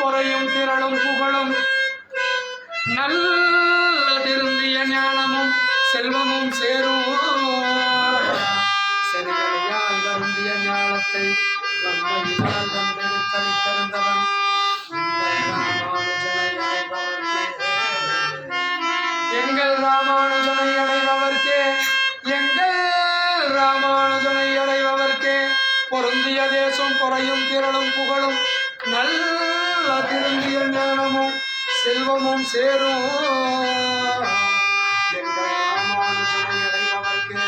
பொறையும் திரளும் புகழும் நல்ல திருந்திய ஞானமும் செல்வமும் சேரும். செருகலையால் வருந்திய ஞானத்தை வன்மையினால் வந்தெடுத்தளித்திருந்தவன் எங்கள் ராமானுஜனை அடைபவர்க்கே, எங்கள் ராமானுஜனை அடைபவர்க்கே பொருந்திய தேசம் பொறையும் திரளும் புகழும் நல்ல திருந்திய ஞானமும் செல்வமும் சேரும். எங்கள் ராமானுஜனை அடைபவர்க்கே